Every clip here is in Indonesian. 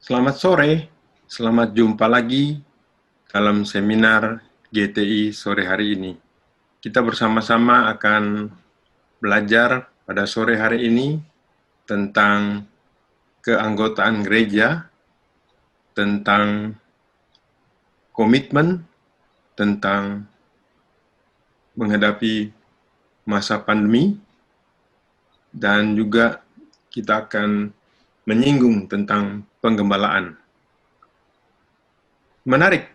Selamat sore, selamat jumpa lagi dalam seminar GTI sore hari ini. Kita bersama-sama akan belajar pada sore hari ini tentang keanggotaan gereja, tentang komitmen, tentang menghadapi masa pandemi, dan juga kita akan menyinggung tentang penggembalaan. Menarik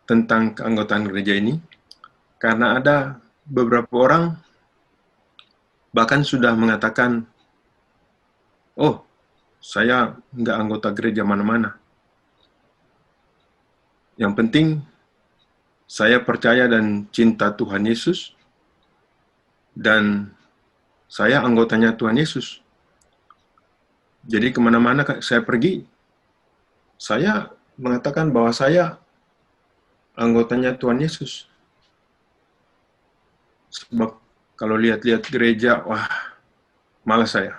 tentang keanggotaan gereja ini, karena ada beberapa orang bahkan sudah mengatakan, oh, saya nggak anggota gereja mana-mana. Yang penting, saya percaya dan cinta Tuhan Yesus, dan saya anggotanya Tuhan Yesus. Jadi kemana-mana saya pergi, saya mengatakan bahwa saya anggotanya Tuhan Yesus. Sebab kalau lihat-lihat gereja, wah, malas saya.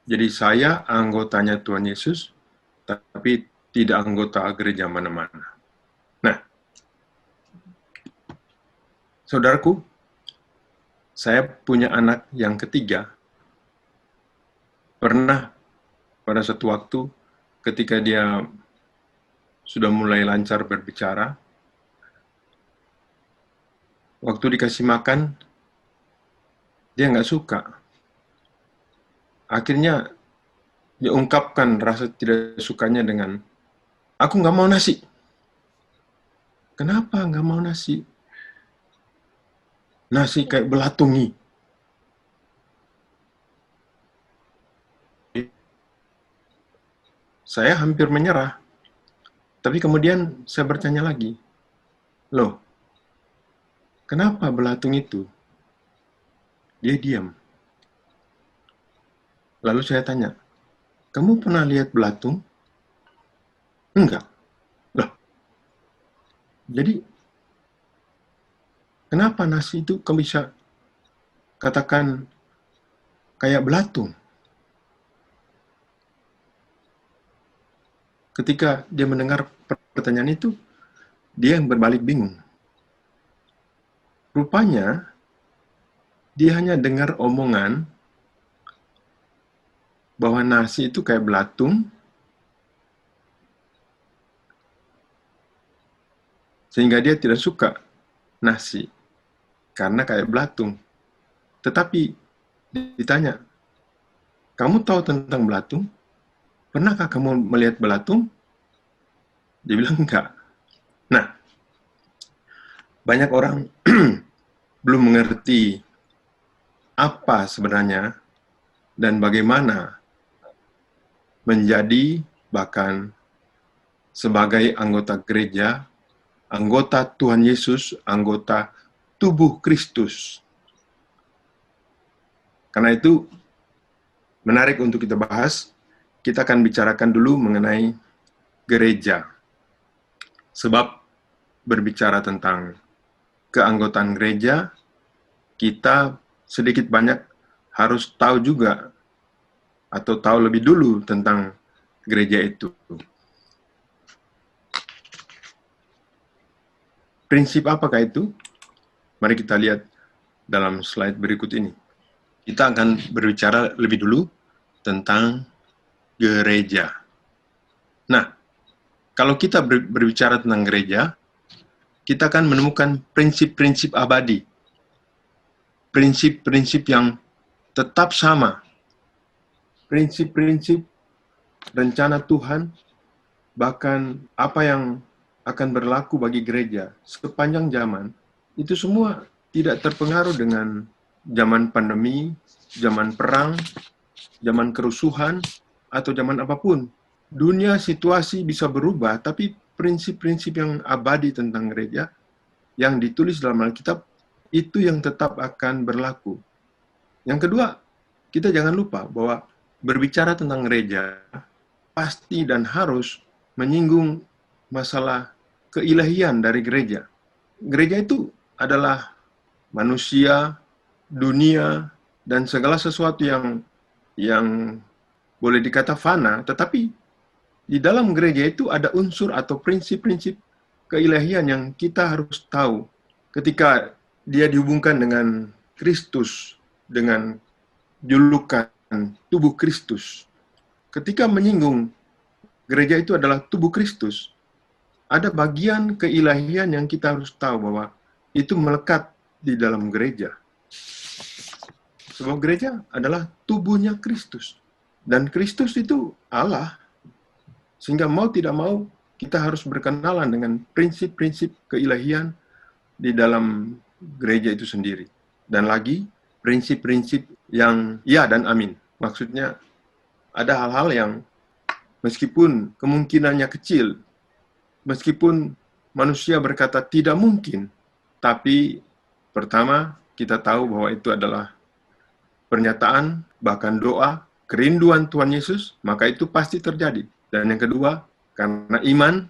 Jadi saya anggotanya Tuhan Yesus, tapi tidak anggota gereja mana-mana. Nah, saudaraku, saya punya anak yang ketiga. Pernah pada suatu waktu ketika dia sudah mulai lancar berbicara, waktu dikasih makan, dia nggak suka. Akhirnya dia ungkapkan rasa tidak sukanya dengan, aku nggak mau nasi. Kenapa nggak mau nasi? Nasi kayak belatungi. Saya hampir menyerah. Tapi kemudian saya bertanya lagi, loh, kenapa belatung itu? Dia diam. Lalu saya tanya, kamu pernah lihat belatung? Enggak. Loh, jadi kenapa nasi itu kamu bisa katakan kayak belatung? Ketika dia mendengar pertanyaan itu, dia yang berbalik bingung. Rupanya, dia hanya dengar omongan bahwa nasi itu kayak belatung, sehingga dia tidak suka nasi, karena kayak belatung. Tetapi ditanya, kamu tahu tentang belatung? Pernahkah kamu melihat belatung? Dia bilang enggak. Nah, banyak orang belum mengerti apa sebenarnya dan bagaimana menjadi bahkan sebagai anggota gereja, anggota Tuhan Yesus, anggota tubuh Kristus. Karena itu menarik untuk kita bahas. Kita akan bicarakan dulu mengenai gereja. Sebab berbicara tentang keanggotaan gereja, kita sedikit banyak harus tahu juga atau tahu lebih dulu tentang gereja itu. Prinsip apakah itu? Mari kita lihat dalam slide berikut ini. Kita akan berbicara lebih dulu tentang gereja. Nah, kalau kita berbicara tentang gereja, kita akan menemukan prinsip-prinsip abadi. Prinsip-prinsip yang tetap sama. Prinsip-prinsip rencana Tuhan, bahkan apa yang akan berlaku bagi gereja sepanjang zaman, itu semua tidak terpengaruh dengan zaman pandemi, zaman perang, zaman kerusuhan, atau zaman apapun. Dunia situasi bisa berubah, tapi prinsip-prinsip yang abadi tentang gereja yang ditulis dalam Alkitab itu yang tetap akan berlaku. Yang kedua, kita jangan lupa bahwa berbicara tentang gereja pasti dan harus menyinggung masalah keilahian dari gereja. Gereja itu adalah manusia, dunia, dan segala sesuatu yang boleh dikata fana, tetapi di dalam gereja itu ada unsur atau prinsip-prinsip keilahian yang kita harus tahu ketika dia dihubungkan dengan Kristus, dengan julukan tubuh Kristus. Ketika menyinggung gereja itu adalah tubuh Kristus, ada bagian keilahian yang kita harus tahu bahwa itu melekat di dalam gereja. Sebab gereja adalah tubuhnya Kristus. Dan Kristus itu Allah. Sehingga mau tidak mau, kita harus berkenalan dengan prinsip-prinsip keilahian di dalam gereja itu sendiri. Dan lagi, prinsip-prinsip yang ya dan amin. Maksudnya, ada hal-hal yang meskipun kemungkinannya kecil, meskipun manusia berkata tidak mungkin, tapi pertama, kita tahu bahwa itu adalah pernyataan, bahkan doa, kerinduan Tuhan Yesus, maka itu pasti terjadi. Dan yang kedua, karena iman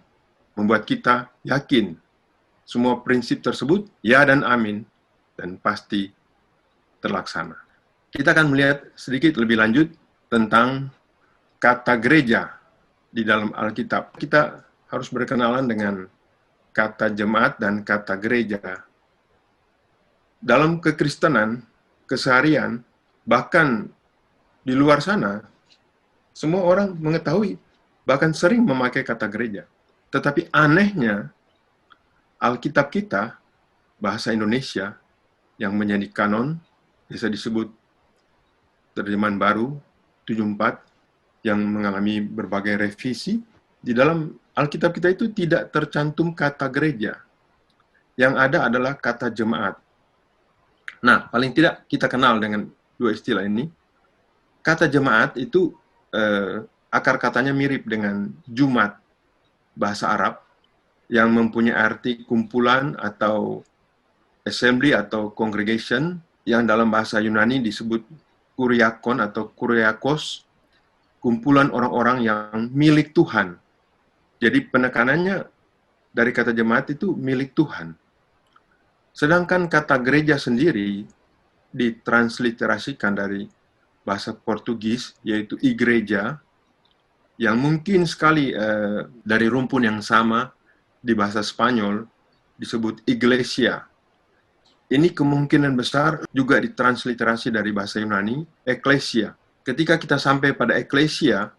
membuat kita yakin semua prinsip tersebut, ya dan amin, dan pasti terlaksana. Kita akan melihat sedikit lebih lanjut tentang kata gereja di dalam Alkitab. Kita harus berkenalan dengan kata jemaat dan kata gereja. Dalam kekristenan, keseharian, bahkan di luar sana, semua orang mengetahui, bahkan sering memakai kata gereja. Tetapi anehnya, Alkitab kita, bahasa Indonesia, yang menjadi kanon, bisa disebut terjemahan baru, 74, yang mengalami berbagai revisi, di dalam Alkitab kita itu tidak tercantum kata gereja. Yang ada adalah kata jemaat. Nah, paling tidak kita kenal dengan dua istilah ini. Kata jemaat itu akar katanya mirip dengan Jumat, bahasa Arab, yang mempunyai arti kumpulan atau assembly atau congregation, yang dalam bahasa Yunani disebut kuriakon atau kuriakos, kumpulan orang-orang yang milik Tuhan. Jadi penekanannya dari kata jemaat itu milik Tuhan. Sedangkan kata gereja sendiri ditransliterasikan dari bahasa Portugis, yaitu igreja, yang mungkin sekali dari rumpun yang sama di bahasa Spanyol disebut iglesia. Ini kemungkinan besar juga ditransliterasi dari bahasa Yunani, eklesia. Ketika kita sampai pada eklesia,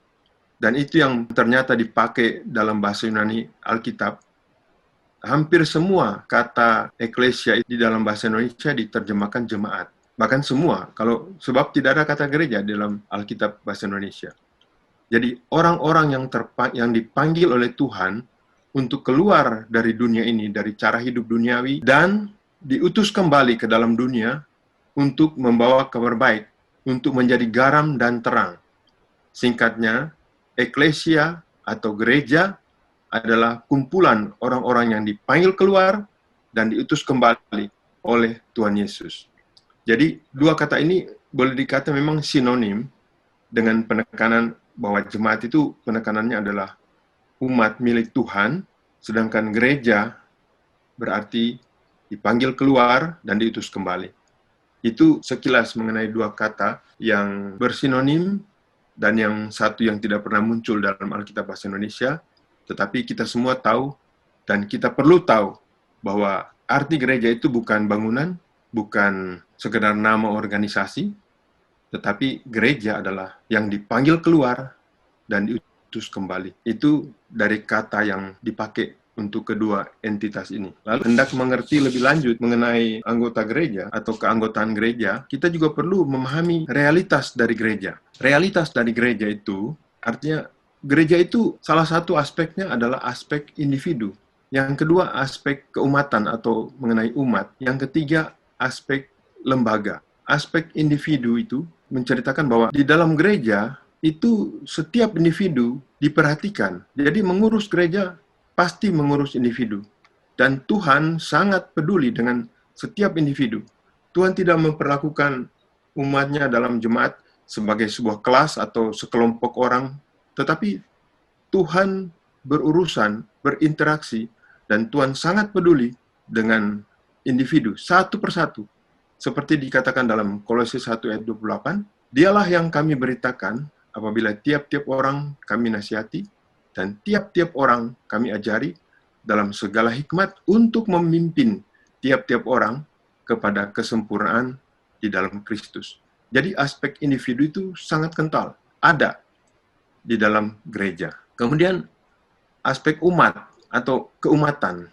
dan itu yang ternyata dipakai dalam bahasa Yunani Alkitab, hampir semua kata eklesia di dalam bahasa Indonesia diterjemahkan jemaat. Bahkan semua, sebab tidak ada kata gereja dalam Alkitab bahasa Indonesia. Jadi orang-orang yang dipanggil oleh Tuhan untuk keluar dari dunia ini, dari cara hidup duniawi, dan diutus kembali ke dalam dunia untuk membawa kabar baik, untuk menjadi garam dan terang. Singkatnya, eklesia atau gereja adalah kumpulan orang-orang yang dipanggil keluar dan diutus kembali oleh Tuhan Yesus. Jadi, dua kata ini boleh dikata memang sinonim dengan penekanan bahwa jemaat itu penekanannya adalah umat milik Tuhan, sedangkan gereja berarti dipanggil keluar dan diutus kembali. Itu sekilas mengenai dua kata yang bersinonim dan yang satu yang tidak pernah muncul dalam Alkitab bahasa Indonesia, tetapi kita semua tahu dan kita perlu tahu bahwa arti gereja itu bukan bangunan, bukan sekedar nama organisasi, tetapi gereja adalah yang dipanggil keluar dan diutus kembali. Itu dari kata yang dipakai untuk kedua entitas ini. Lalu hendak mengerti lebih lanjut mengenai anggota gereja atau keanggotaan gereja, kita juga perlu memahami realitas dari gereja. Realitas dari gereja itu artinya gereja itu salah satu aspeknya adalah aspek individu. Yang kedua aspek keumatan atau mengenai umat. Yang ketiga aspek lembaga. Aspek individu itu menceritakan bahwa di dalam gereja itu setiap individu diperhatikan. Jadi mengurus gereja pasti mengurus individu. Dan Tuhan sangat peduli dengan setiap individu. Tuhan tidak memperlakukan umatnya dalam jemaat sebagai sebuah kelas atau sekelompok orang, tetapi Tuhan berurusan, berinteraksi, dan Tuhan sangat peduli dengan individu, satu persatu. Seperti dikatakan dalam Kolose 1 ayat 28, dialah yang kami beritakan apabila tiap-tiap orang kami nasihati, dan tiap-tiap orang kami ajari dalam segala hikmat untuk memimpin tiap-tiap orang kepada kesempurnaan di dalam Kristus. Jadi aspek individu itu sangat kental, ada di dalam gereja. Kemudian aspek umat atau keumatan.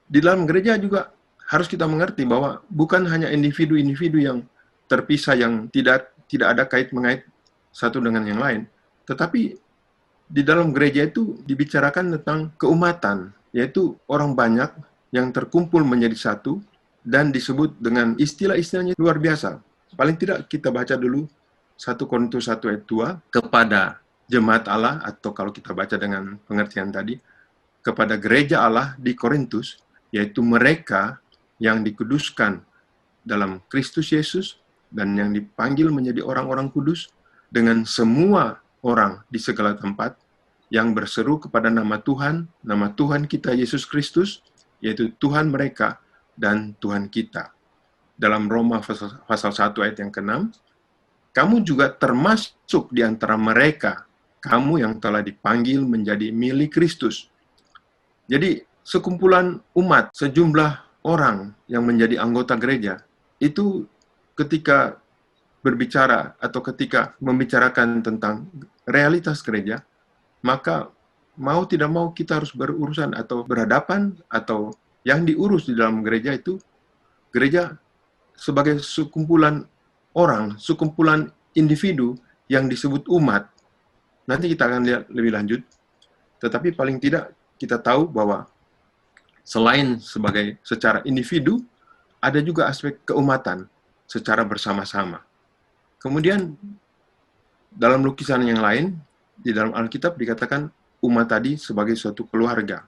Di dalam gereja juga harus kita mengerti bahwa bukan hanya individu-individu yang terpisah, yang tidak ada kait-mengait satu dengan yang lain, tetapi di dalam gereja itu dibicarakan tentang keumatan, yaitu orang banyak yang terkumpul menjadi satu dan disebut dengan istilah-istilahnya luar biasa. Paling tidak kita baca dulu 1 Korintus 1 ayat 2, kepada jemaat Allah, atau kalau kita baca dengan pengertian tadi, kepada gereja Allah di Korintus, yaitu mereka yang dikuduskan dalam Kristus Yesus dan yang dipanggil menjadi orang-orang kudus, dengan semua orang di segala tempat yang berseru kepada nama Tuhan kita Yesus Kristus, yaitu Tuhan mereka dan Tuhan kita. Dalam Roma pasal 1 ayat yang ke-6, kamu juga termasuk di antara mereka, kamu yang telah dipanggil menjadi milik Kristus. Jadi, sekumpulan umat, sejumlah orang yang menjadi anggota gereja, itu ketika berbicara atau ketika membicarakan tentang realitas gereja, maka mau tidak mau kita harus berurusan atau berhadapan, atau yang diurus di dalam gereja itu, gereja sebagai sekumpulan orang, sekumpulan individu yang disebut umat. Nanti kita akan lihat lebih lanjut. Tetapi paling tidak kita tahu bahwa selain sebagai secara individu, ada juga aspek keumatan secara bersama-sama. Kemudian dalam lukisan yang lain, di dalam Alkitab dikatakan umat tadi sebagai suatu keluarga,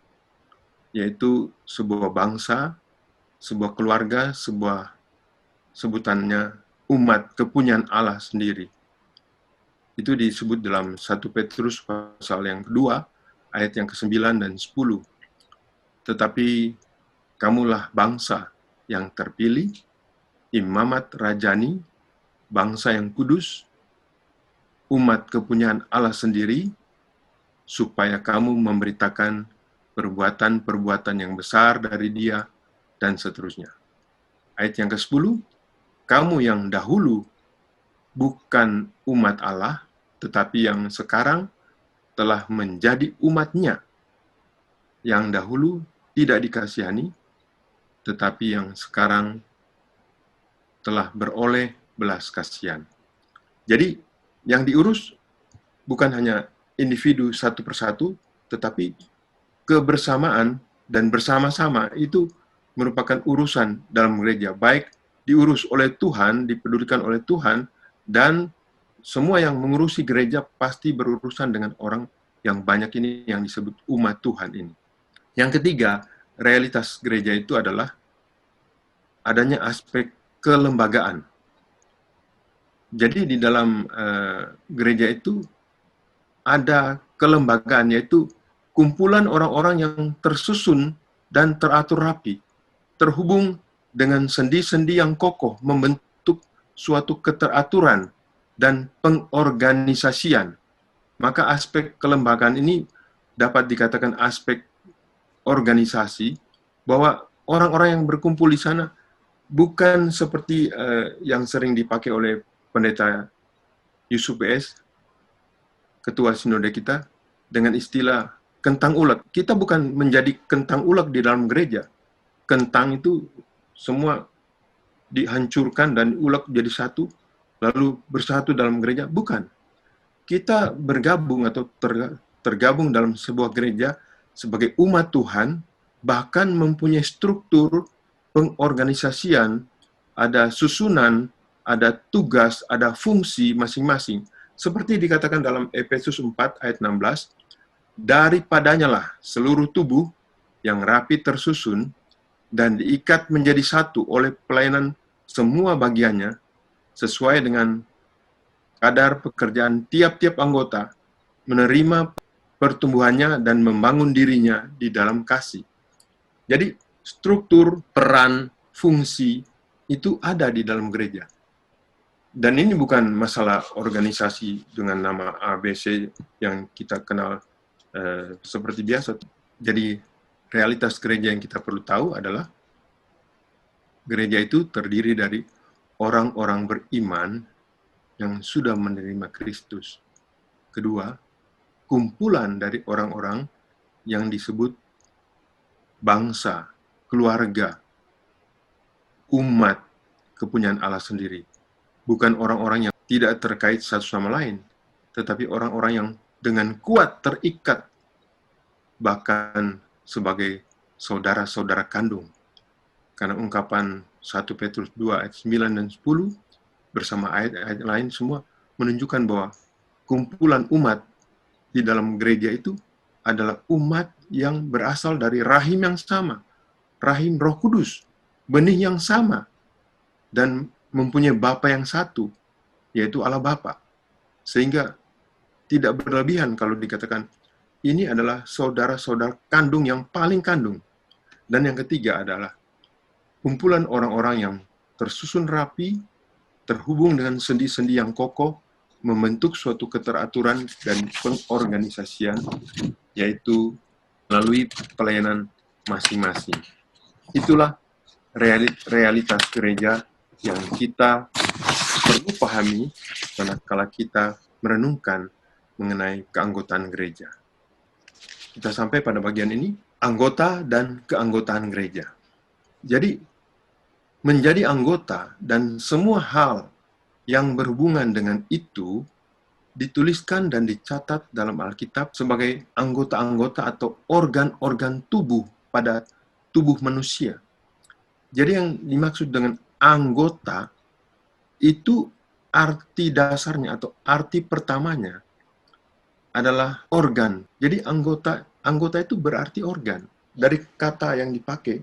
yaitu sebuah bangsa, sebuah keluarga, sebuah sebutannya umat kepunyaan Allah sendiri. Itu disebut dalam 1 Petrus pasal yang kedua, ayat yang ke-9 dan 10. Tetapi kamulah bangsa yang terpilih, imamat rajani, bangsa yang kudus, umat kepunyaan Allah sendiri, supaya kamu memberitakan perbuatan-perbuatan yang besar dari Dia, dan seterusnya. Ayat yang ke-10, kamu yang dahulu bukan umat Allah, tetapi yang sekarang telah menjadi umat-Nya, yang dahulu tidak dikasihani, tetapi yang sekarang telah beroleh belas kasihan. Jadi, yang diurus bukan hanya individu satu persatu, tetapi kebersamaan dan bersama-sama itu merupakan urusan dalam gereja, baik diurus oleh Tuhan, dipedulikan oleh Tuhan, dan semua yang mengurusi gereja pasti berurusan dengan orang yang banyak ini, yang disebut umat Tuhan ini. Yang ketiga, realitas gereja itu adalah adanya aspek kelembagaan. Jadi di dalam gereja itu ada kelembagaan, yaitu kumpulan orang-orang yang tersusun dan teratur rapi, terhubung dengan sendi-sendi yang kokoh, membentuk suatu keteraturan dan pengorganisasian. Maka aspek kelembagaan ini dapat dikatakan aspek organisasi, bahwa orang-orang yang berkumpul di sana bukan seperti yang sering dipakai oleh Pendeta Yusuf PS, Ketua Sinode kita, dengan istilah kentang ulek. Kita bukan menjadi kentang ulek di dalam gereja. Kentang itu semua dihancurkan dan ulek jadi satu, lalu bersatu dalam gereja. Bukan. Kita bergabung atau tergabung dalam sebuah gereja sebagai umat Tuhan, bahkan mempunyai struktur pengorganisasian, ada susunan, ada tugas, ada fungsi masing-masing. Seperti dikatakan dalam Efesus 4 ayat 16, daripadanya lah seluruh tubuh yang rapi tersusun dan diikat menjadi satu oleh pelayanan semua bagiannya, sesuai dengan kadar pekerjaan tiap-tiap anggota, menerima pertumbuhannya dan membangun dirinya di dalam kasih. Jadi, struktur, peran, fungsi, itu ada di dalam gereja. Dan ini bukan masalah organisasi dengan nama ABC yang kita kenal seperti biasa. Jadi realitas gereja yang kita perlu tahu adalah gereja itu terdiri dari orang-orang beriman yang sudah menerima Kristus. Kedua, kumpulan dari orang-orang yang disebut bangsa, keluarga, umat kepunyaan Allah sendiri. Bukan orang-orang yang tidak terkait satu sama lain, tetapi orang-orang yang dengan kuat terikat, bahkan sebagai saudara-saudara kandung. Karena ungkapan 1 Petrus 2 ayat 9 dan 10 bersama ayat-ayat lain semua menunjukkan bahwa kumpulan umat di dalam gereja itu adalah umat yang berasal dari rahim yang sama, rahim Roh Kudus, benih yang sama, dan mempunyai Bapa yang satu, yaitu Allah Bapa. Sehingga tidak berlebihan kalau dikatakan ini adalah saudara-saudara kandung yang paling kandung. Dan yang ketiga adalah kumpulan orang-orang yang tersusun rapi, terhubung dengan sendi-sendi yang kokoh, membentuk suatu keteraturan dan pengorganisasian, yaitu melalui pelayanan masing-masing. Itulah realitas gereja yang kita perlu pahami manakala kita merenungkan mengenai keanggotaan gereja. Kita sampai pada bagian ini, anggota dan keanggotaan gereja. Jadi, menjadi anggota dan semua hal yang berhubungan dengan itu dituliskan dan dicatat dalam Alkitab sebagai anggota-anggota atau organ-organ tubuh pada tubuh manusia. Jadi yang dimaksud dengan anggota itu arti dasarnya atau arti pertamanya adalah organ. Jadi anggota itu berarti organ dari kata yang dipakai.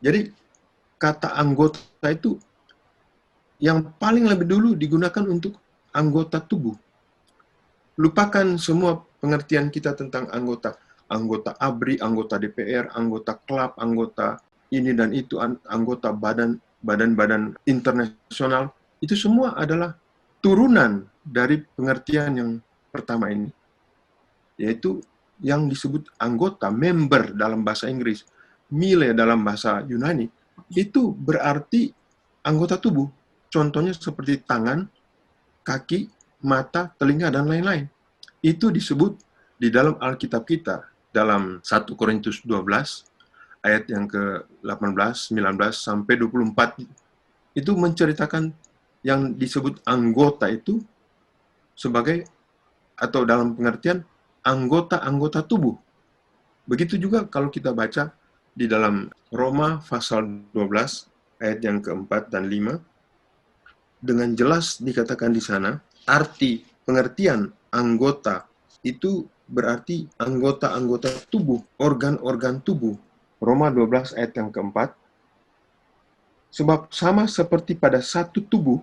Jadi kata anggota itu yang paling lebih dulu digunakan untuk anggota tubuh. Lupakan semua pengertian kita tentang anggota. Anggota ABRI, anggota DPR, anggota klub, anggota ini dan itu, anggota badan-badan internasional. Itu semua adalah turunan dari pengertian yang pertama ini. Yaitu yang disebut anggota, member dalam bahasa Inggris, mile dalam bahasa Yunani. Itu berarti anggota tubuh. Contohnya seperti tangan, kaki, mata, telinga, dan lain-lain. Itu disebut di dalam Alkitab kita, dalam 1 Korintus 12, ayat yang ke-18, 19, sampai 24, itu menceritakan yang disebut anggota itu sebagai, atau dalam pengertian, anggota-anggota tubuh. Begitu juga kalau kita baca di dalam Roma pasal 12 ayat yang keempat dan 5, dengan jelas dikatakan di sana, arti pengertian anggota itu berarti anggota-anggota tubuh, organ-organ tubuh. Roma 12 ayat yang keempat, sebab sama seperti pada satu tubuh,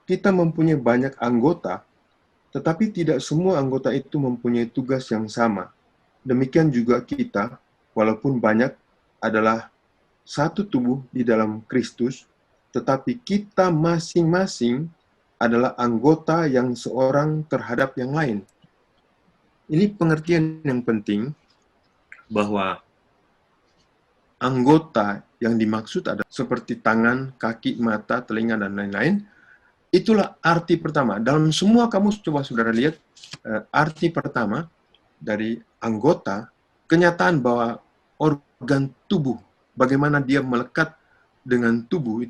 kita mempunyai banyak anggota, tetapi tidak semua anggota itu mempunyai tugas yang sama. Demikian juga kita, walaupun banyak, adalah satu tubuh di dalam Kristus, tetapi kita masing-masing adalah anggota yang seorang terhadap yang lain. Ini pengertian yang penting, bahwa anggota yang dimaksud adalah seperti tangan, kaki, mata, telinga, dan lain-lain. Itulah arti pertama. Dalam semua kamus, coba saudara lihat, arti pertama dari anggota, kenyataan bahwa organ tubuh, bagaimana dia melekat dengan tubuh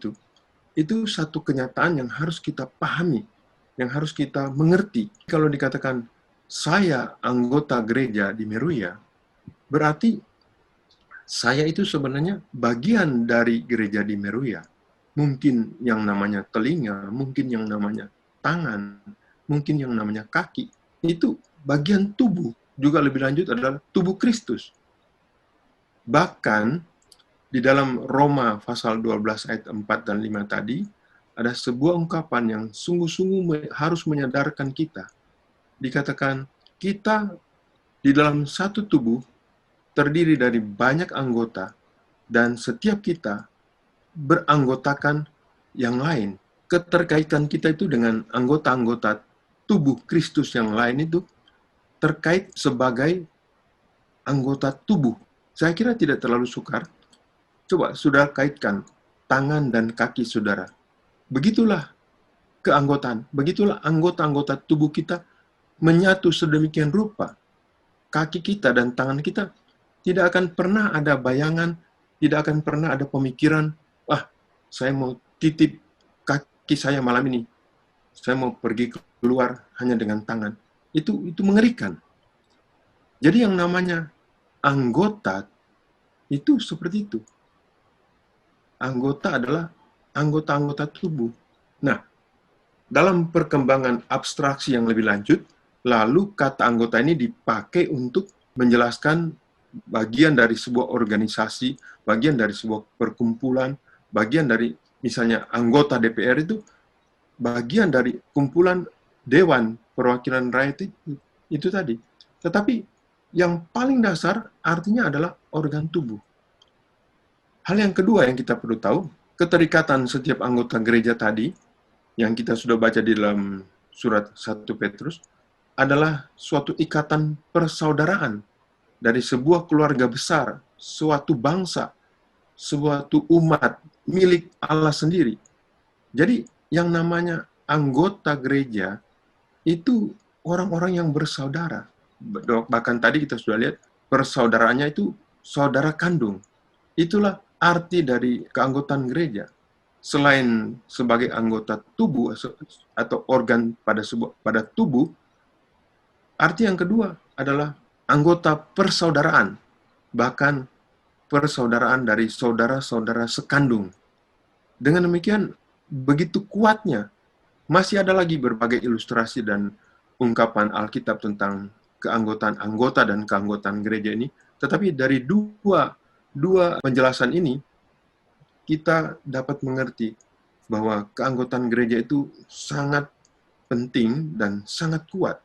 itu satu kenyataan yang harus kita pahami, yang harus kita mengerti. Kalau dikatakan, saya anggota gereja di Meruya, berarti saya itu sebenarnya bagian dari gereja di Meruya. Mungkin yang namanya telinga, mungkin yang namanya tangan, mungkin yang namanya kaki. Itu bagian tubuh. Juga lebih lanjut adalah tubuh Kristus. Bahkan di dalam Roma pasal 12 ayat 4 dan 5 tadi, ada sebuah ungkapan yang sungguh-sungguh harus menyadarkan kita. Dikatakan, kita di dalam satu tubuh terdiri dari banyak anggota, dan setiap kita beranggotakan yang lain. Keterkaitan kita itu dengan anggota-anggota tubuh Kristus yang lain itu terkait sebagai anggota tubuh. Saya kira tidak terlalu sukar. Coba sudah kaitkan tangan dan kaki saudara. Begitulah keanggotaan. Begitulah anggota-anggota tubuh kita menyatu sedemikian rupa. Kaki kita dan tangan kita tidak akan pernah ada bayangan, tidak akan pernah ada pemikiran, saya mau titip kaki saya malam ini, saya mau pergi keluar hanya dengan tangan. Itu mengerikan. Jadi yang namanya anggota itu seperti itu. Anggota adalah anggota-anggota tubuh. Nah, dalam perkembangan abstraksi yang lebih lanjut, lalu kata anggota ini dipakai untuk menjelaskan bagian dari sebuah organisasi, bagian dari sebuah perkumpulan, bagian dari misalnya anggota DPR itu bagian dari kumpulan Dewan Perwakilan Rakyat itu tadi. Tetapi yang paling dasar artinya adalah organ tubuh. Hal yang kedua yang kita perlu tahu, keterikatan setiap anggota gereja tadi, yang kita sudah baca di dalam surat 1 Petrus, adalah suatu ikatan persaudaraan dari sebuah keluarga besar, suatu bangsa, suatu umat milik Allah sendiri. Jadi yang namanya anggota gereja itu orang-orang yang bersaudara. Bahkan tadi kita sudah lihat persaudaraannya itu saudara kandung. Itulah arti dari keanggotaan gereja. Selain sebagai anggota tubuh atau organ pada tubuh, arti yang kedua adalah anggota persaudaraan, bahkan persaudaraan dari saudara-saudara sekandung. Dengan demikian, begitu kuatnya, masih ada lagi berbagai ilustrasi dan ungkapan Alkitab tentang keanggotaan anggota dan keanggotaan gereja ini, tetapi dari dua penjelasan ini, kita dapat mengerti bahwa keanggotaan gereja itu sangat penting dan sangat kuat.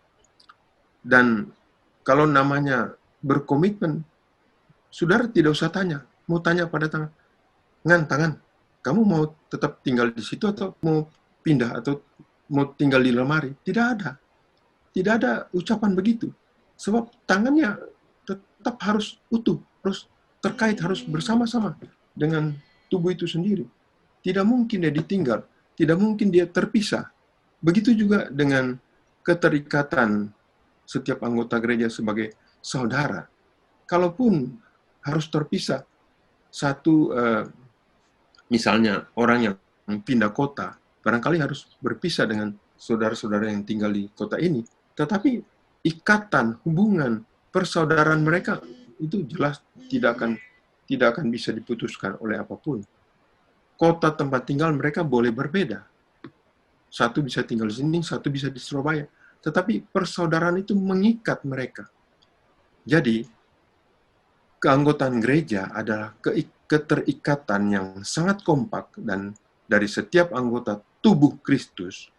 Dan kalau namanya berkomitmen, saudara tidak usah tanya. Mau tanya pada tangan, kamu mau tetap tinggal di situ atau mau pindah atau mau tinggal di lemari? Tidak ada. Tidak ada ucapan begitu. Sebab tangannya tetap harus utuh, harus terkait, harus bersama-sama dengan tubuh itu sendiri. Tidak mungkin dia ditinggal, tidak mungkin dia terpisah. Begitu juga dengan keterikatan setiap anggota gereja sebagai saudara. Kalaupun harus terpisah, misalnya orang yang pindah kota, barangkali harus berpisah dengan saudara-saudara yang tinggal di kota ini. Tetapi ikatan, hubungan, persaudaraan mereka itu jelas tidak akan bisa diputuskan oleh apapun. Kota tempat tinggal mereka boleh berbeda. Satu bisa tinggal di sini, satu bisa di Surabaya. Tetapi persaudaraan itu mengikat mereka. Jadi, keanggotaan gereja adalah keterikatan yang sangat kompak dan dari setiap anggota tubuh Kristus,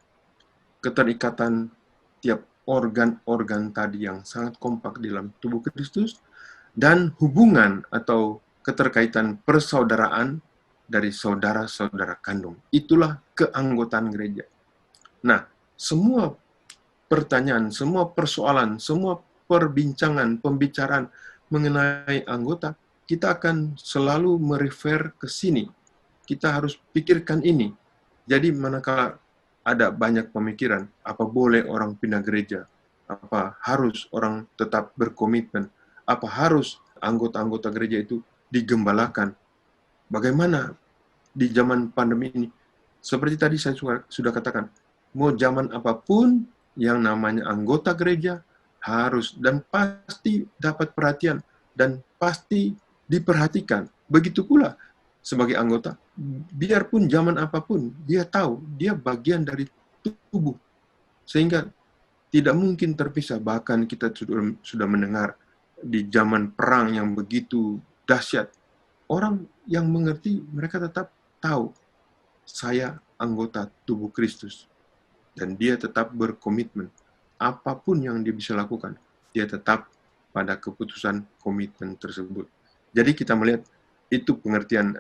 keterikatan tiap organ-organ tadi yang sangat kompak di dalam tubuh Kristus, dan hubungan atau keterkaitan persaudaraan dari saudara-saudara kandung. Itulah keanggotaan gereja. Nah, semua pertanyaan, semua persoalan, semua perbincangan, pembicaraan mengenai anggota, kita akan selalu merefer ke sini. Kita harus pikirkan ini. Jadi manakala ada banyak pemikiran, apa boleh orang pindah gereja? Apa harus orang tetap berkomitmen? Apa harus anggota-anggota gereja itu digembalakan? Bagaimana di zaman pandemi ini? Seperti tadi saya sudah katakan, mau zaman apapun yang namanya anggota gereja harus dan pasti dapat perhatian dan pasti diperhatikan. Begitu pula sebagai anggota, biarpun zaman apapun, dia tahu dia bagian dari tubuh. Sehingga tidak mungkin terpisah. Bahkan kita sudah mendengar di zaman perang yang begitu dahsyat, orang yang mengerti, mereka tetap tahu saya anggota tubuh Kristus. Dan dia tetap berkomitmen. Apapun yang dia bisa lakukan, dia tetap pada keputusan komitmen tersebut. Jadi kita melihat itu pengertian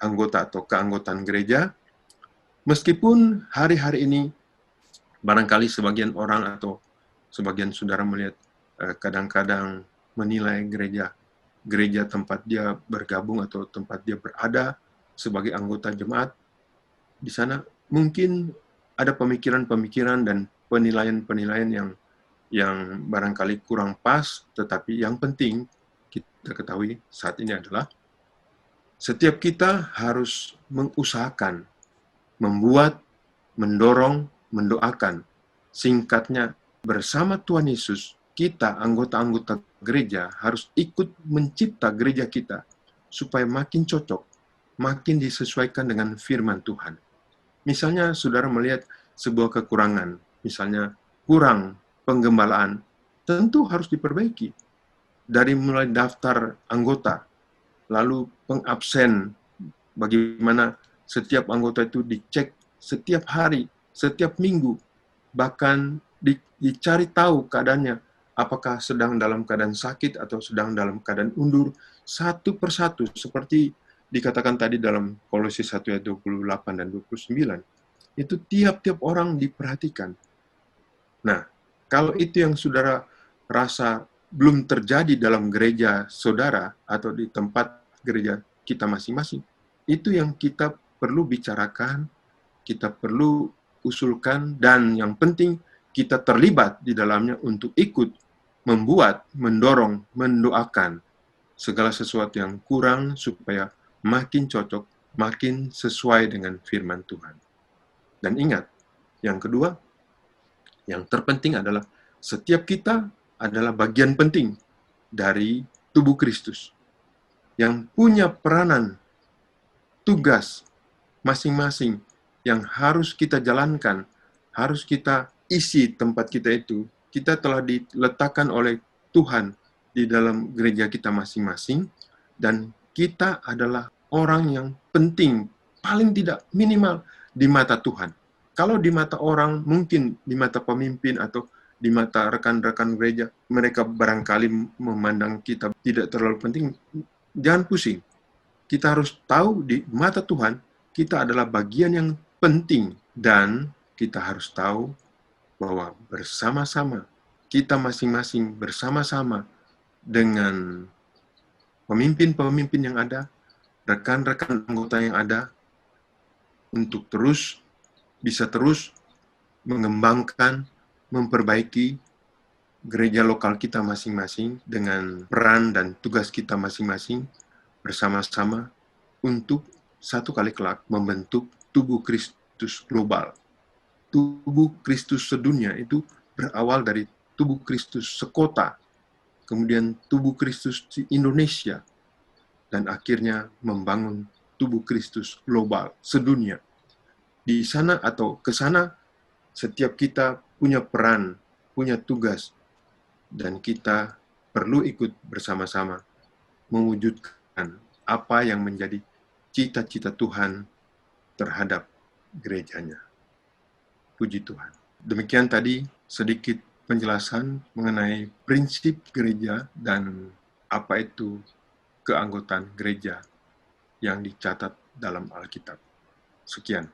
anggota atau keanggotaan gereja. Meskipun hari-hari ini barangkali sebagian orang atau sebagian saudara melihat kadang-kadang menilai gereja tempat dia bergabung atau tempat dia berada sebagai anggota jemaat. Di sana mungkin ada pemikiran-pemikiran dan penilaian-penilaian yang barangkali kurang pas, tetapi yang penting kita ketahui saat ini adalah setiap kita harus mengusahakan, membuat, mendorong, mendoakan. Singkatnya, bersama Tuhan Yesus, kita anggota-anggota gereja harus ikut mencipta gereja kita supaya makin cocok, makin disesuaikan dengan firman Tuhan. Misalnya saudara melihat sebuah kekurangan, misalnya kurang penggembalaan, tentu harus diperbaiki. Dari mulai daftar anggota, lalu pengabsen, bagaimana setiap anggota itu dicek setiap hari, setiap minggu, bahkan dicari tahu keadaannya, apakah sedang dalam keadaan sakit atau sedang dalam keadaan undur, satu persatu, seperti dikatakan tadi dalam Kolose 1 ayat 28 dan 29, itu tiap-tiap orang diperhatikan. Nah, kalau itu yang saudara rasa belum terjadi dalam gereja saudara atau di tempat gereja kita masing-masing, itu yang kita perlu bicarakan, kita perlu usulkan, dan yang penting kita terlibat di dalamnya untuk ikut membuat, mendorong, mendoakan segala sesuatu yang kurang supaya makin cocok, makin sesuai dengan firman Tuhan. Dan ingat, yang kedua, yang terpenting adalah setiap kita adalah bagian penting dari tubuh Kristus yang punya peranan, tugas masing-masing yang harus kita jalankan, harus kita isi tempat kita itu. Kita telah diletakkan oleh Tuhan di dalam gereja kita masing-masing, dan kita adalah orang yang penting, paling tidak minimal di mata Tuhan. Kalau di mata orang, mungkin di mata pemimpin atau di mata rekan-rekan gereja, mereka barangkali memandang kita tidak terlalu penting. Jangan pusing. Kita harus tahu di mata Tuhan, kita adalah bagian yang penting. Dan kita harus tahu bahwa bersama-sama, kita masing-masing bersama-sama dengan pemimpin-pemimpin yang ada, rekan-rekan anggota yang ada, untuk bisa terus mengembangkan, memperbaiki gereja lokal kita masing-masing dengan peran dan tugas kita masing-masing bersama-sama untuk satu kali kelak membentuk tubuh Kristus global. Tubuh Kristus sedunia itu berawal dari tubuh Kristus sekota, kemudian tubuh Kristus di Indonesia, dan akhirnya membangun tubuh Kristus global sedunia. Di sana atau ke sana, setiap kita punya peran, punya tugas, dan kita perlu ikut bersama-sama mewujudkan apa yang menjadi cita-cita Tuhan terhadap gerejanya. Puji Tuhan. Demikian tadi sedikit penjelasan mengenai prinsip gereja dan apa itu keanggotaan gereja yang dicatat dalam Alkitab. Sekian.